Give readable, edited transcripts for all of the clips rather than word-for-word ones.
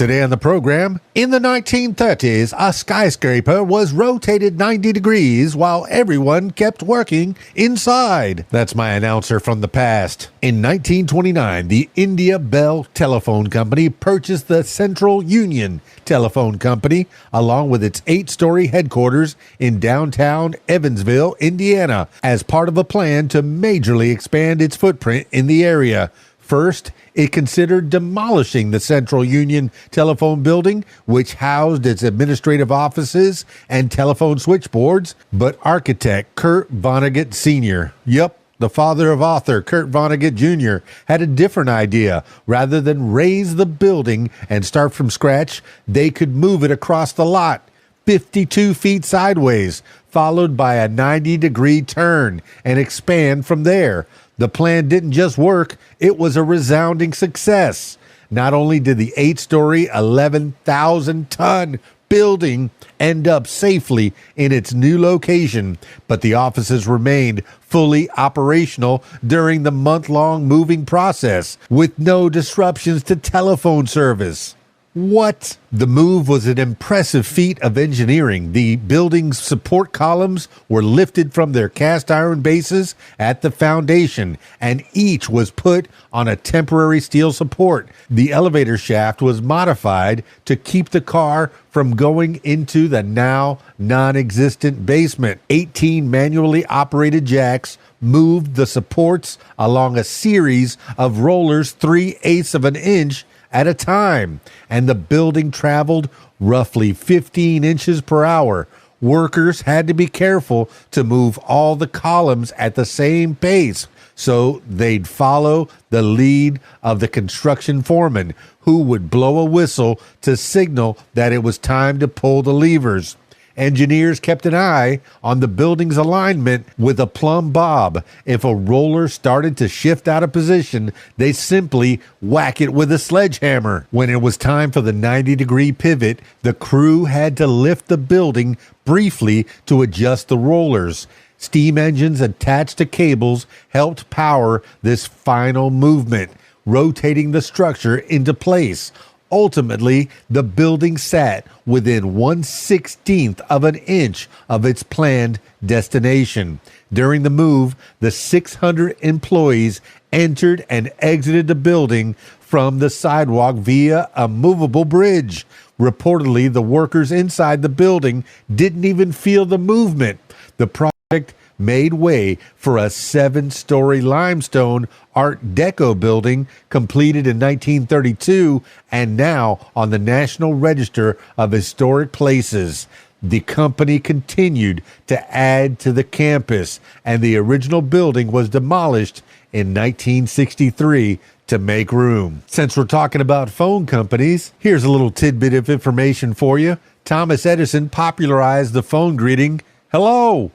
Today on the program, in the 1930s, a skyscraper was rotated 90 degrees while everyone kept working inside. That's my announcer from the past. In 1929, the India Bell Telephone Company purchased the Central Union Telephone Company, along with its 8-story headquarters in downtown Evansville, Indiana, as part of a plan to majorly expand its footprint in the area. First, it considered demolishing the Central Union Telephone Building, which housed its administrative offices and telephone switchboards, but architect Kurt Vonnegut Sr., the father of author Kurt Vonnegut Jr., had a different idea. Rather than raise the building and start from scratch, they could move it across the lot, 52 feet sideways, followed by a 90-degree turn, and expand from there. The plan didn't just work, it was a resounding success. Not only did the 8-story, 11,000-ton building end up safely in its new location, but the offices remained fully operational during the month-long moving process, with no disruptions to telephone service. What? The move was an impressive feat of engineering. The building's support columns were lifted from their cast iron bases at the foundation, and each was put on a temporary steel support. The elevator shaft was modified to keep the car from going into the now non-existent basement. 18 manually operated jacks moved the supports along a series of rollers 3/8 of an inch at a time, and the building traveled roughly 15 inches per hour. Workers had to be careful to move all the columns at the same pace, so they'd follow the lead of the construction foreman, who would blow a whistle to signal that it was time to pull the levers. Engineers kept an eye on the building's alignment with a plumb bob. If a roller started to shift out of position, they simply whack it with a sledgehammer. When it was time for the 90-degree pivot, the crew had to lift the building briefly to adjust the rollers. Steam engines attached to cables helped power this final movement, rotating the structure into place. Ultimately, the building sat within 1/16th of an inch of its planned destination. During the move, the 600 employees entered and exited the building from the sidewalk via a movable bridge. Reportedly, the workers inside the building didn't even feel the movement. The project made way for a 7-story limestone Art Deco building completed in 1932 and now on the National Register of Historic Places. The company continued to add to the campus, and the original building was demolished in 1963 to make room. Since we're talking about phone companies, here's a little tidbit of information for you. Thomas Edison popularized the phone greeting, "Hello."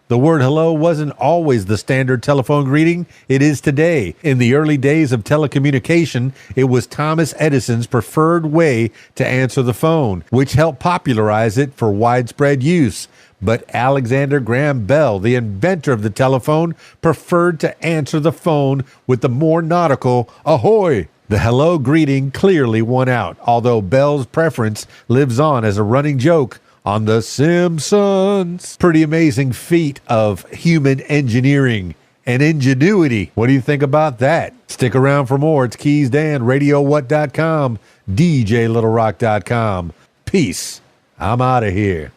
The word hello wasn't always the standard telephone greeting it is today. In the early days of telecommunication, it was Thomas Edison's preferred way to answer the phone, which helped popularize it for widespread use. But Alexander Graham Bell, the inventor of the telephone, preferred to answer the phone with the more nautical ahoy. The hello greeting clearly won out, although Bell's preference lives on as a running joke on The Simpsons. Pretty amazing feat of human engineering and ingenuity. What do you think about that? Stick around for more. It's KeysDAN, RadioWhat.com, DJLittleRock.com. Peace. I'm out of here.